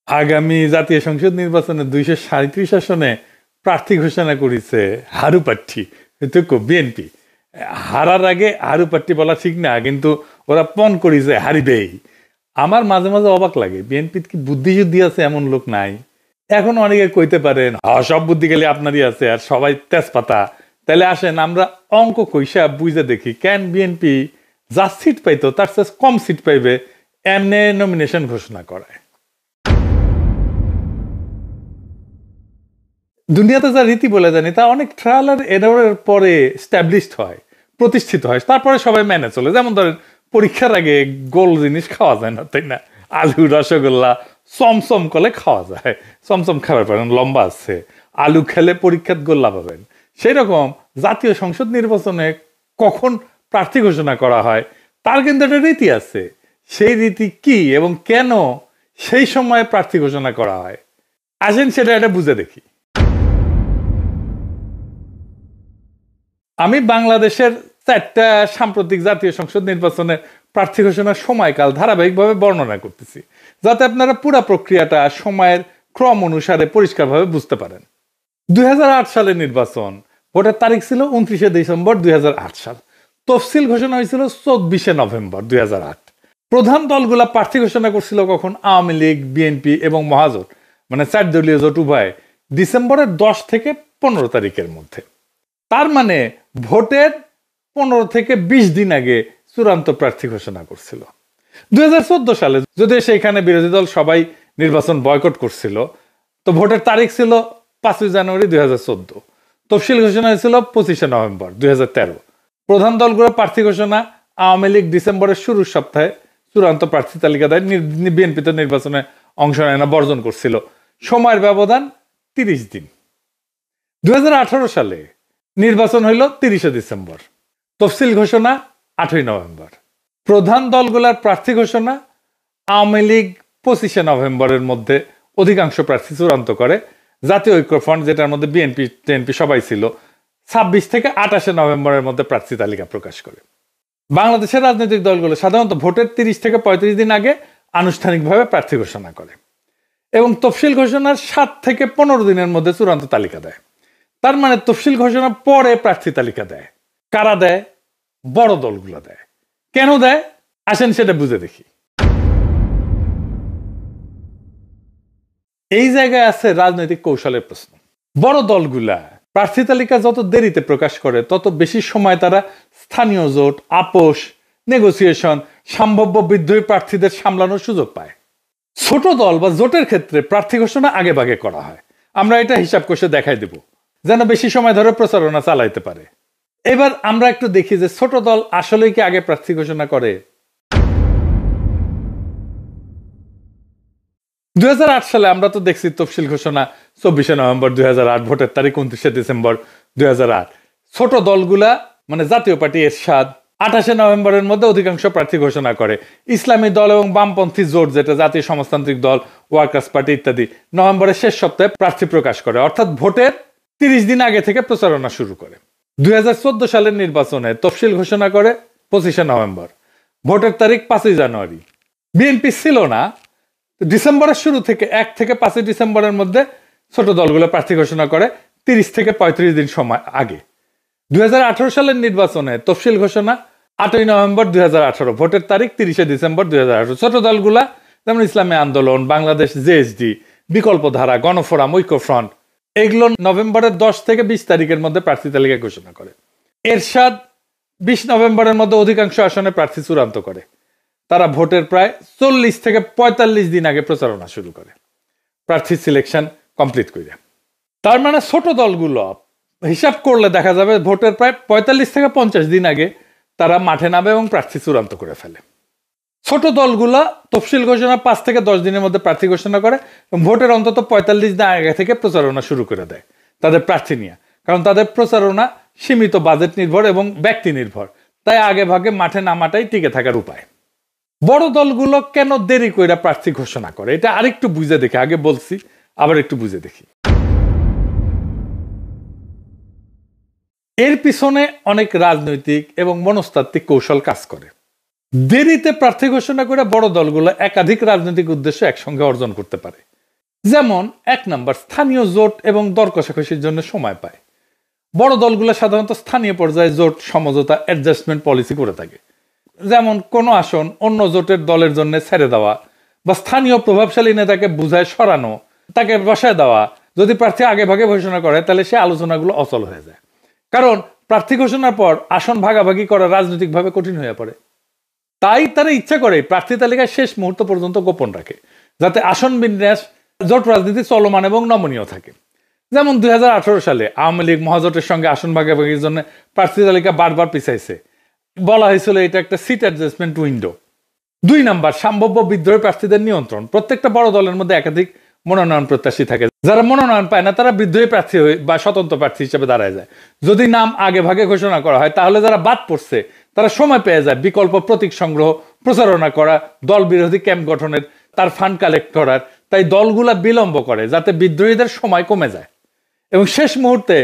আগামী জাতীয় সংসদ নির্বাচনে 237 আসনে প্রার্থী ঘোষণা করেছে হারু প্রার্থী বিএনপি। হারার আগে হারু প্রার্থী বলা ঠিক না, কিন্তু ওরা পণ করেছে হারিবেই। আমার মাঝে মাঝে অবাক লাগে, বিএনপি কি বুদ্ধি যুদ্ধি আছে এমন লোক নাই? এখন অনেকে কইতে পারেন সব বুদ্ধি গেলে আপনারই আছে আর সবাই তেজপাতা। তাহলে আসেন আমরা অঙ্ক কইসা বুঝে দেখি, কেন বিএনপি যা সিট পাইতো তার চেয়ে কম সিট পাইবে এমনি নমিনেশন ঘোষণা করায়। দুনিয়াতে যা রীতি বলে জানি তা অনেক ট্রায়াল আর এররের পরে স্ট্যাবলিশড হয়, প্রতিষ্ঠিত হয়, তারপরে সবাই মেনে চলে। যেমন ধরেন পরীক্ষার আগে গোল জিনিস খাওয়া যায় না, তাই না? আলু রসগোল্লা চমচম করলে খাওয়া যায়, চমচম খাবার পারেন, লম্বা আছে, আলু খেলে পরীক্ষাত গোল্লা পাবেন। সেই রকম জাতীয় সংসদ নির্বাচনে কখন প্রার্থী ঘোষণা করা হয় তার কিন্তু একটা রীতি আছে। সেই রীতি কি এবং কেন সেই সময়ে প্রার্থী ঘোষণা করা হয়, আসেন সেটা এটা বুঝে দেখি। আমি বাংলাদেশের 4টা সাম্প্রতিক জাতীয় সংসদ নির্বাচনের প্রার্থী ঘোষণার সময়কাল ধারাবাহিকভাবে বর্ণনা করতেছি, যাতে আপনারা পুরো প্রক্রিয়াটা সময়ের ক্রম অনুসারে পরিষ্কারভাবে বুঝতে পারেন। 2008 সালের নির্বাচন, ভোটের তারিখ ছিল 29শে ডিসেম্বর 2008 সাল। তফসিল ঘোষণা হয়েছিল 24শে নভেম্বর 2008। প্রধান দলগুলা প্রার্থী ঘোষণা করছিল কখন? আওয়ামী লীগ, বিএনপি এবং মহাজোট, মানে 4 দলীয় জোট উভয়, ডিসেম্বরের 10 থেকে 15 তারিখের মধ্যে। তার মানে ভোটের 15 থেকে 20 দিন আগে চূড়ান্ত প্রার্থী ঘোষণা করছিল। 2014 সালে যদি সেখানে বিরোধী দল সবাই নির্বাচন বয়কট করছিল, তো ভোটের তারিখ ছিল 5 জানুয়ারি 2014। তফসিল ঘোষণা হয়েছিল 25শে নভেম্বর 2013। প্রধান দলগুলো প্রার্থী ঘোষণা, আওয়ামী লীগ ডিসেম্বরের শুরুর সপ্তাহে চূড়ান্ত প্রার্থী তালিকা দেয়। বিএনপি তো নির্বাচনে অংশ নেয় না, বর্জন করছিল। সময়ের ব্যবধান 30 দিন। 2018 সালে নির্বাচন হইল 30শে ডিসেম্বর, তফসিল ঘোষণা 8ই নভেম্বর। প্রধান দলগুলার প্রার্থী ঘোষণা, আওয়ামী লীগ 25শে নভেম্বরের মধ্যে অধিকাংশ প্রার্থী চূড়ান্ত করে। জাতীয় ঐক্যফ্রন্ট, যেটার মধ্যে বিএনপি টিএনপি সবাই ছিল, 26 থেকে 28শে নভেম্বরের মধ্যে প্রার্থী তালিকা প্রকাশ করে। বাংলাদেশের রাজনৈতিক দলগুলো সাধারণত ভোটের 30 থেকে 35 দিন আগে আনুষ্ঠানিকভাবে প্রার্থী ঘোষণা করে এবং তফসিল ঘোষণার 7 থেকে 15 দিনের মধ্যে চূড়ান্ত তালিকা দেয়। তার মানে তফসিল ঘোষণা পরে প্রার্থী তালিকা দেয়। কারা দেয়? বড় দলগুলো দেয়। কেন দেয় আসেন সেটা বুঝে দেখি। এই জায়গায় আছে রাজনৈতিক কৌশলের প্রশ্ন। বড় দলগুলা প্রার্থী তালিকা যত দেরিতে প্রকাশ করে তত বেশি সময় তারা স্থানীয় জোট, আপোষ, নেগোসিয়েশন, সম্ভাব্য বিদ্রোহী প্রার্থীদের সামলানোর সুযোগ পায়। ছোট দল বা জোটের ক্ষেত্রে প্রার্থী ঘোষণা আগে ভাগে করা হয়। আমরা এটা হিসাব কষে দেখাই দেব যেন বেশি সময় ধরে প্রচারণা চালাইতে পারে। এবার আমরা একটু দেখি যে ছোট দল আসলে কি আগে প্রার্থী ঘোষণা করে। 2008 সালে আমরা তো দেখছি তফসিল ঘোষণা 24শে নভেম্বর 2008, ভোটের তারিখ 29শে ডিসেম্বর 2008। ছোট দলগুলা মানে জাতীয় পার্টি এরশাদ 28শে নভেম্বরের মধ্যে অধিকাংশ প্রার্থী ঘোষণা করে। ইসলামী দল এবং বামপন্থী জোট, যেটা জাতীয় সমাজতান্ত্রিক দল, ওয়ার্কার্স পার্টি ইত্যাদি, নভেম্বরের শেষ সপ্তাহে প্রার্থী প্রকাশ করে, অর্থাৎ ভোটের 30 দিন আগে থেকে প্রচারণা শুরু করে। 2014 সালের নির্বাচনে তফসিল ঘোষণা করে 25শে নভেম্বর, ভোটের তারিখ 5 জানুয়ারি। বিএনপি ছিল না, ডিসেম্বরের শুরু থেকে 1 থেকে 5 ডিসেম্বরের মধ্যে ছোট দলগুলো প্রার্থী ঘোষণা করে 30 থেকে 35 দিন সময় আগে। 2018 সালের নির্বাচনে তফসিল ঘোষণা 8ই নভেম্বর 2018, ভোটের তারিখ 30শে ডিসেম্বর 2018। ছোট দলগুলা যেমন ইসলামী আন্দোলন, বাংলাদেশ জেএসডি, বিকল্প ধারা, গণফোরাম, ঐক্যফ্রন্ট, এগুলো নভেম্বরের 10 থেকে 20 তারিখের মধ্যে প্রার্থী তালিকা ঘোষণা করে। এরশাদ 20 নভেম্বরের মধ্যে অধিকাংশ আসনে প্রার্থী চূড়ান্ত করে। তারা ভোটের প্রায় 40 থেকে 45 দিন আগে প্রচারণা শুরু করে প্রার্থী সিলেকশন কমপ্লিট করে। তার মানে ছোট দলগুলো হিসাব করলে দেখা যাবে ভোটের প্রায় 45 থেকে 50 দিন আগে তারা মাঠে নামে এবং প্রার্থী চূড়ান্ত করে ফেলে। ছোট দলগুলা তফসিল ঘোষণা 5 থেকে 10 দিনের মধ্যে প্রার্থী ঘোষণা করে এবং ভোটের অন্তত 45 দিন আগে থেকে প্রচারণা শুরু করে দেয় তাদের প্রার্থী নিয়ে, কারণ তাদের প্রচারণা সীমিত বাজেট নির্ভর এবং ব্যক্তি নির্ভর। তাই আগে ভাগে মাঠে নামাটাই টিকে থাকার উপায়। বড় দলগুলো কেন দেরি করে প্রার্থী ঘোষণা করে, এটা আরেকটু বুঝে দেখি। আগে বলছি, আবার একটু বুঝে দেখি। এর পিছনে অনেক রাজনৈতিক এবং মনস্তাত্ত্বিক কৌশল কাজ করে। দেরিতে প্রার্থী ঘোষণা করে বড় দলগুলো একাধিক রাজনৈতিক উদ্দেশ্য একসঙ্গে অর্জন করতে পারে। যেমন 1 নম্বর, স্থানীয় জোট এবং দর কষাকষির জন্য সময় পায়। বড় দলগুলো সাধারণত স্থানীয় পর্যায়ে জোট সমঝোতা অ্যাডজাস্টমেন্ট পলিসি করে থাকে। যেমন কোনো আসন অন্য জোটের দলের জন্য ছেড়ে দেওয়া, বা স্থানীয় প্রভাবশালী নেতাকে বুঝায় সরানো, তাকে বসায় দেওয়া। যদি প্রার্থী আগে ভাগে ঘোষণা করে তাহলে সে আলোচনাগুলো অচল হয়ে যায়, কারণ প্রার্থী ঘোষণার পর আসন ভাগাভাগি করা রাজনৈতিকভাবে কঠিন হয়ে পড়ে। তাই তারা ইচ্ছা করে প্রার্থী তালিকায় শেষ মুহূর্ত পর্যন্ত গোপন রাখে, যাতে আসন বিন্যাস জোট রাজনীতি চলমান এবং নমনীয় থাকে। যেমন 2018 সালে আওয়ামী লীগ মহাজোটের সঙ্গে আসন ভাগাভাগির জন্য প্রার্থী তালিকা বারবার পিছাইছে। বলা হয়েছিল এটা একটা সিট অ্যাডজাস্টমেন্ট উইন্ডো। 2 নম্বর, সম্ভাব্য বিদ্রোহী প্রার্থীদের নিয়ন্ত্রণ। প্রত্যেকটা বড় দলের মধ্যে একাধিক মনোনয়ন প্রত্যাশী থাকে। যারা মনোনয়ন পায় না তারা বিদ্রোহী প্রার্থী বা স্বতন্ত্র প্রার্থী হিসেবে দাঁড়ায় যায়। যদি নাম আগে ভাগে ঘোষণা করা হয় তাহলে যারা বাদ পড়ছে তারা সময় পেয়ে যায় বিকল্প প্রতীক সংগ্রহ, প্রচারণা করা, দল বিরোধী ক্যাম্প গঠনের, তার ফান্ড কালেক্ট করার। তাই দলগুলা বিলম্ব করে যাতে বিদ্রোহীদের সময় কমে যায় এবং শেষ মুহূর্তে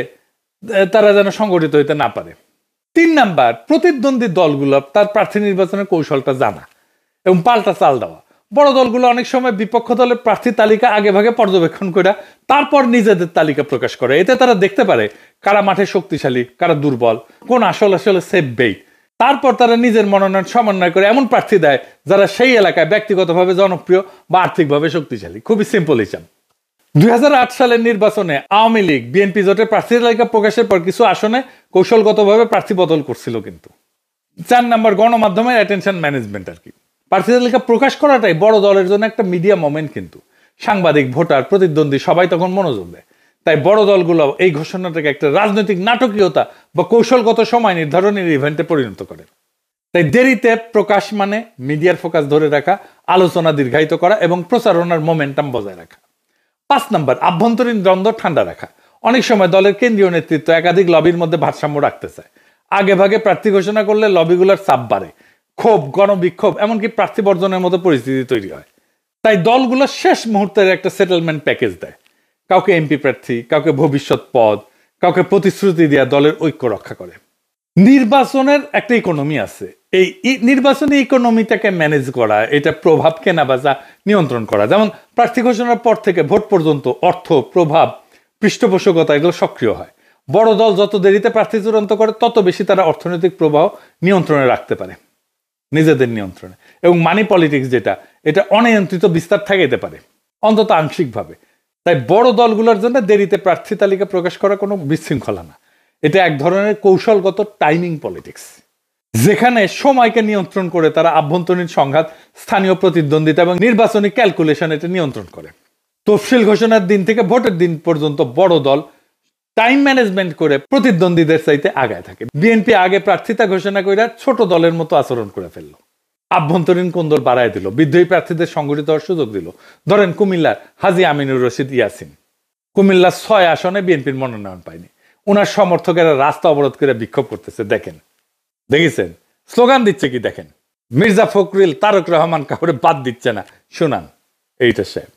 তারা যেন সংগঠিত হইতে না পারে। 3 নাম্বার, প্রতিদ্বন্দ্বী দলগুলো তার প্রার্থী নির্বাচনের কৌশলটা জানা এবং পাল্টা চাল দেওয়া। বড় দলগুলো অনেক সময় বিপক্ষ দলের প্রার্থী তালিকা আগে ভাগে পর্যবেক্ষণ করে তারপর নিজেদের তালিকা প্রকাশ করে। এতে তারা দেখতে পারে কারা মাঠে শক্তিশালী, কারা দুর্বল, কোন আসলে সেফ বেইট। তারপর তারা নিজের মনোনয়ন সমন্বয় করে এমন প্রার্থী দেয় যারা সেই এলাকায় ব্যক্তিগতভাবে জনপ্রিয় বা আর্থিকভাবে শক্তিশালী। খুবই সিম্পল হিসাব। 2008 সালের নির্বাচনে আওয়ামী লীগ বিএনপি জোটের প্রার্থী তালিকা প্রকাশের পর কিছু আসনে কৌশলগতভাবে প্রার্থী বদল করছিল। কিন্তু 4 নম্বর, গণমাধ্যমের অ্যাটেনশন ম্যানেজমেন্ট। আর কি, প্রার্থী তালিকা প্রকাশ করাটাই বড় দলের জন্য একটা মিডিয়া মোমেন্ট। কিন্তু সাংবাদিক, ভোটার, প্রতিদ্বন্দ্বী সবাই তখন মনোযোগ দেয়। তাই বড় দলগুলো এই ঘোষণাটাকে একটা রাজনৈতিক নাটকীয়তা বা কৌশলগত সময় নির্ধারণের ইভেন্টে পরিণত করে। তাই দেরিতে প্রকাশ মানে মিডিয়ার ফোকাস ধরে রাখা, আলোচনা দীর্ঘায়িত করা এবং প্রচারণার মোমেন্টাম বজায় রাখা। 5 নম্বর, আভ্যন্তরীণ দ্বন্দ্ব ঠান্ডা রাখা। অনেক সময় দলের কেন্দ্রীয় নেতৃত্ব একাধিক লবির মধ্যে ভারসাম্য রাখতে চায়। আগে ভাগে প্রার্থী ঘোষণা করলে লবিগুলোর চাপ বাড়ে, ক্ষোভ, গণবিক্ষোভ, এমনকি প্রার্থী বর্জনের মতো পরিস্থিতি তৈরি হয়। তাই দলগুলো শেষ মুহূর্তের একটা সেটেলমেন্ট প্যাকেজ দেয়। কাউকে এমপি প্রার্থী, কাউকে ভবিষ্যৎ পদ, কাউকে প্রতিশ্রুতি দেওয়া দলের ঐক্য রক্ষা করে। নির্বাচনের একটা ইকোনমি আছে। এই নির্বাচনী ইকোনমিটাকে ম্যানেজ করা, এটা প্রভাব কেনা বেচা নিয়ন্ত্রণ করা। যেমন প্রার্থী ঘোষণার পর থেকে ভোট পর্যন্ত অর্থ, প্রভাব, পৃষ্ঠপোষকতা এগুলো সক্রিয় হয়। বড় দল যত দেরিতে প্রার্থী চূড়ান্ত করে তত বেশি তারা অর্থনৈতিক প্রবাহ নিয়ন্ত্রণে রাখতে পারে, নিজেদের নিয়ন্ত্রণে। এবং মানি পলিটিক্স যেটা, এটা অনিয়ন্ত্রিত বিস্তার থাকাইতে পারে, অন্তত আংশিকভাবে। তাই বড় দলগুলোর জন্য দেরিতে প্রার্থী তালিকা প্রকাশ করা কোনো বিশৃঙ্খলা না, এটা এক ধরনের কৌশলগত টাইমিং পলিটিক্স, যেখানে সময়কে নিয়ন্ত্রণ করে তারা আভ্যন্তরীণ সংঘাত, স্থানীয় প্রতিদ্বন্দ্বিতা এবং নির্বাচনী ক্যালকুলেশন এটা নিয়ন্ত্রণ করে। তফসিল ঘোষণার দিন থেকে ভোটের দিন পর্যন্ত বড় দল টাইম ম্যানেজমেন্ট করে প্রতিদ্বন্দ্বীদের চাইতে আগায় থাকে। বিএনপি আগে প্রার্থিতা ঘোষণা করে ছোট দলের মতো আচরণ করে ফেললো, আভ্যন্তরীণ কোন্দল বাড়ায় দিল, বিদ্রোহী প্রার্থীদের সংগঠিত হওয়ার সুযোগ দিল। ধরেন কুমিল্লার হাজী আমিনুর রশিদ ইয়াসিন, কুমিল্লার 6 আসনে বিএনপির মনোনয়ন পায়নি। ওনার সমর্থকেরা রাস্তা অবরোধ করে বিক্ষোভ করতেছে। দেখেছেন স্লোগান দিচ্ছে কি দেখেন, মির্জা ফখরুল, তারেক রহমান কাউরে বাদ দিচ্ছে না। শুনান এইটা সাহেব।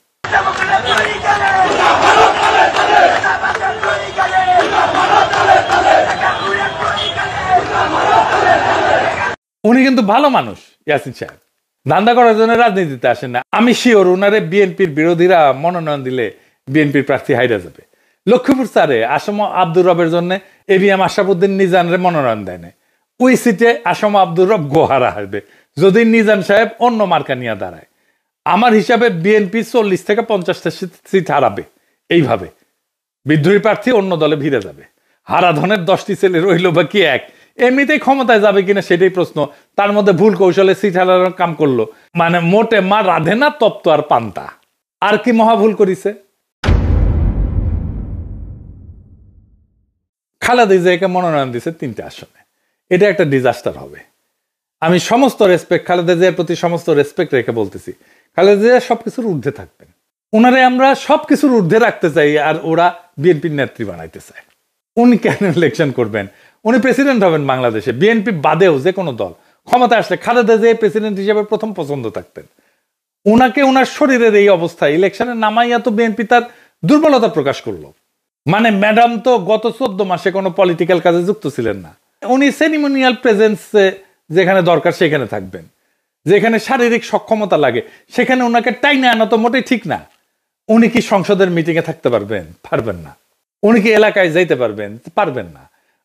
উনি কিন্তু ভালো মানুষ, ইয়াসিন সাহেব ধান্দা করার জন্য রাজনীতিতে আসেন না। আমি শিওর উনারে বিএনপির বিরোধীরা মনোনয়ন দিলে বিএনপির প্রার্থী হাইরা যাবে। লক্ষ্মীপুর স্যারে আসম আব্দুর রবের জন্য এবিএম আশরাফুদ্দিন নিজানরে মনোনয়ন দেয় না। ওই সিটে আসম আব্দুর রব গোহারা হারবে যদি নিজান সাহেব অন্য মার্কা নিয়ে দাঁড়ায়। আমার হিসাবে বিএনপি 40 থেকে 50টা সিট হারাবে। এইভাবে বিদ্রোহী প্রার্থী অন্য দলে ভিড়ে যাবে। হারাধনের 10টি ছেলে রইল বা কি এক, এমনিতেই ক্ষমতায় যাবে কিনা সেটাই প্রশ্ন। তার মধ্যে ভুল কৌশলে সিট হারানোর কাম করলো, মানে মোটে মা রাধে না তপ্ত আর পান্তা। আর কি মহা ভুল করিছে। খালেদা জিয়াকে মনোনয়ন দিছে 3টে আসনে, এটা একটা ডিজাস্টার হবে। আমি সমস্ত রেসপেক্ট, খালেদা জিয়ার প্রতি সমস্ত রেসপেক্ট রেখে বলতেছি, খালেদা জিয়া সবকিছুর ঊর্ধ্বে থাকবেন। ওনারে আমরা সবকিছুর ঊর্ধ্বে রাখতে চাই আর ওরা বিএনপির নেত্রী বানাইতে চায়। উনি কেন ইলেকশন করবেন? উনি প্রেসিডেন্ট হবেন বাংলাদেশে, বিএনপি বাদেও যে কোনো দল ক্ষমতা আসলে খালেদা জিয়া প্রেসিডেন্ট হিসেবে প্রথম পছন্দ থাকতেন। উনাকে উনার শরীরের এই অবস্থায় ইলেকশনে নামাইয়া তো বিএনপি তার দুর্বলতা প্রকাশ করলো। মানে ম্যাডাম তো গত 14 মাসে কোনো পলিটিক্যাল কাজে যুক্ত ছিলেন না, উনি সেরিমোনিয়াল প্রেজেন্স যেখানে দরকার সেখানে থাকবেন, যেখানে শারীরিক সক্ষমতা লাগে সেখানে ওনাকে টাইনে আনা তো মোটেই ঠিক না। উনি কি সংসদের মিটিং এ থাকতে পারবেন? পারবেন না। উনি কি এলাকায় যাইতে পারবেন? পারবেন না।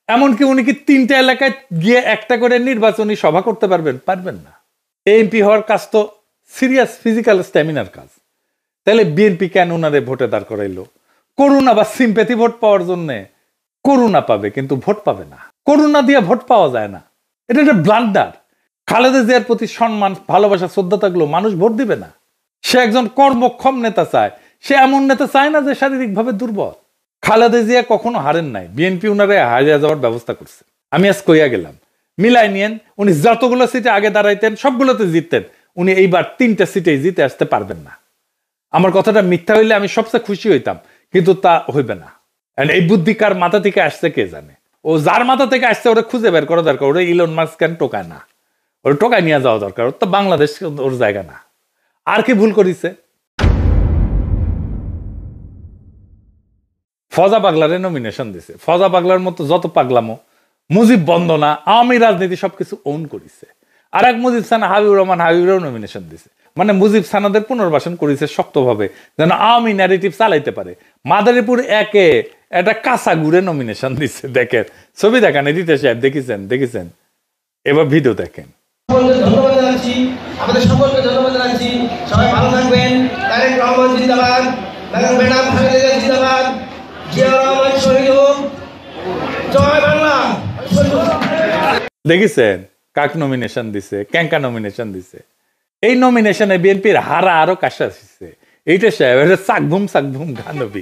এমনকি উনি কি 3টা এলাকায় গিয়ে একটা করে নির্বাচনী সভা করতে পারবেন? পারবেন না। এমপি হওয়ার কাজ তো সিরিয়াস ফিজিক্যাল স্ট্যামিনার কাজ। তাহলে বিএনপি কেন ওনারে ভোটে দাঁড় করাইলো? করুণা বা সিম্প্যাথি ভোট পাওয়ার জন্য? করুণা পাবে কিন্তু ভোট পাবে না। করুণা দিয়ে ভোট পাওয়া যায় না, এটা একটা ব্লান্ডার। খালেদা জিয়ার প্রতি সম্মান, ভালোবাসা, শ্রদ্ধা থাকলেও মানুষ ভোট দিবে না। সে একজন কর্মক্ষম নেতা চায়, সে এমন নেতা চায় না যে শারীরিকভাবে দুর্বল। খালেদা জিয়া কখনো হারেন নাই, বিএনপি উনারে হারিয়ে যাওয়ার ব্যবস্থা করছে। আমি আজ কইয়া গেলাম, মিলাই নিয়েন, উনি যতগুলো সিটে আগে দাঁড়াইতেন সবগুলোতে জিততেন, উনি এইবার 3টা সিটেই জিতে আসতে পারবেন না। আমার কথাটা মিথ্যা হইলে আমি সবচেয়ে খুশি হইতাম, কিন্তু তা হইবে না। এই বুদ্ধি কার মাথা থেকে আসছে কে জানে। ও যার মাথা থেকে আসছে ওরা খুঁজে বের করা দরকার। ওরা ইলন মাস্ক কেন টোকায় না? ওর টোকায় নিয়ে যাওয়া দরকার। ওর তো বাংলাদেশ ওর জায়গা না। আর কি ভুল করিছে? ফজা পাগলারে নমিনেশন দিছে। ফজা পাগলার মতো যত পাগলামো, মুজিব বন্দনা, আওয়ামী রাজনীতি সবকিছু ওন করিছে। আর এক মুজিব সানা হাবিবুর রহমান, হাবিবুরও নমিনেশন দিছে। মানে মুজিব সানাদের পুনর্বাসন করেছে শক্তভাবে, যেন আওয়ামী ন্যারেটিভ চালাইতে পারে। মাদারীপুর একে একটা কাঁচা গুড়ে নমিনেশন দিচ্ছে। দেখেন ছবি, দেখান এডিটর সাহেব, দেখেছেন? এবার ভিডিও দেখেন। ধন্যবাদ জানাচ্ছি, আমাদের সকলকে ধন্যবাদ জানাচ্ছি। সবাই ভালো থাকবেন। তারেক রহমান জিন্দাবাদ, ম্যাডাম খালেদা জিয়া জিন্দাবাদ, জিয়া রহমান শহীদ হোক, জয় বাংলা। দেখেছেন কাক নমিনেশন দিছে, ক্যাঙ্কা নমিনেশন দিছে। এই নমিনেশনে বিএনপির হারা আরো কাশা আসছে। এইটা সাহেব চাকভুম গানবি।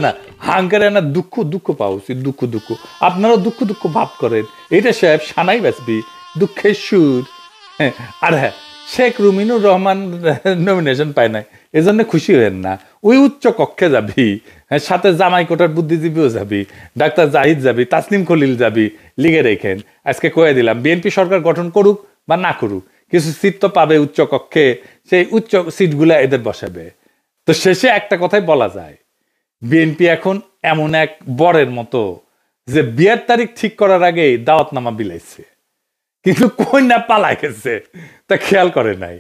না হাঙ্কারে না দুঃখ পাওয়া উচিত। দুঃখ আপনারা দুঃখ ভাব করেন। এটা সাহেব সানাই বাঁচবি, দুঃখের সুর। আর হ্যাঁ, শেখ রুমিনুর রহমান নমিনেশন পায় নাই, এজন্য খুশি হবেন না। ওই উচ্চ কক্ষে যাবি, সাথে জামাই কোটার বুদ্ধিজীবীও যাবি, ডাক্তার জাহিদ যাবি, তাসনিম খলিল যাবি, লিগে রেখেন। আজকে কয়ে দিলাম, বিএনপি সরকার গঠন করুক বা না করুক, কিছু সিট তো পাবে উচ্চ কক্ষে, সেই উচ্চ সিটগুলা এদের বসাবে। তো শেষে একটা কথাই বলা যায়, বিএনপি এখন এমন এক বরের মতো যে বিয়ের তারিখ ঠিক করার আগেই দাওয়াতনামা বিলাইছে, কিন্তু কন্যা পালা গেছে তা খেয়াল করে নাই।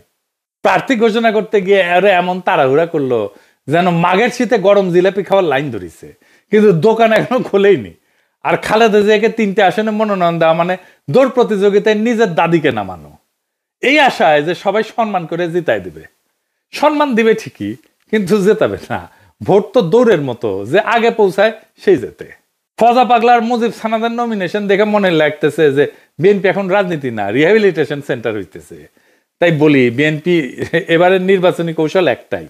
প্রার্থী ঘোষণা করতে গিয়ে আরে এমন তাড়াহুড়া করলো যেন মাঘের শীতে গরম জিলাপি খাওয়ার লাইন ধরিছে, কিন্তু দোকান এখনো খোলেইনি। আর খালেদা জিয়াকে 3টে আসনে মনোনয়ন দেওয়া মানে দৌড় প্রতিযোগিতায় নিজের দাদিকে নামানো, এই আশায় যে সবাই সম্মান করে জিতাই দিবে। সম্মান দিবে ঠিকই, কিন্তু জেতাবে না। ভোট তো দৌড়ের মতো, যে আগে পৌঁছায় সেই জেতে। ফজা পাগলার মুজিব সানাদের নমিনেশন দেখে মনে লাগতেছে যে বিএনপি এখন রাজনীতি না, রিহ্যাবিলিটেশন সেন্টার হইতেছে। তাই বলি, বিএনপি এবারের নির্বাচনী কৌশল একটাই,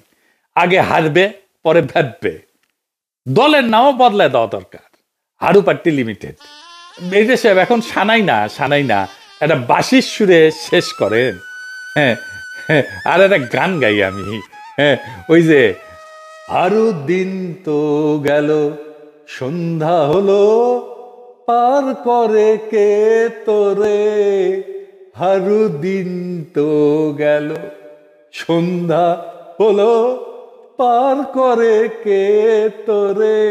আগে হারবে পরে ভাববে। দলের নামও বদলায় দেওয়া দরকার, হারু পার্টি লিমিটেড। এই যে সাহেব এখন সানাই না একটা বাঁশির সুরে শেষ করেন। হ্যাঁ, আর একটা গান গাই আমি। ওই যে আরো দিন তো গেল, সন্ধ্যা হলো, পার করে কে তোরে। হারু দিন তো গেল, সন্ধ্যা হলো, পার করে কে তোরে।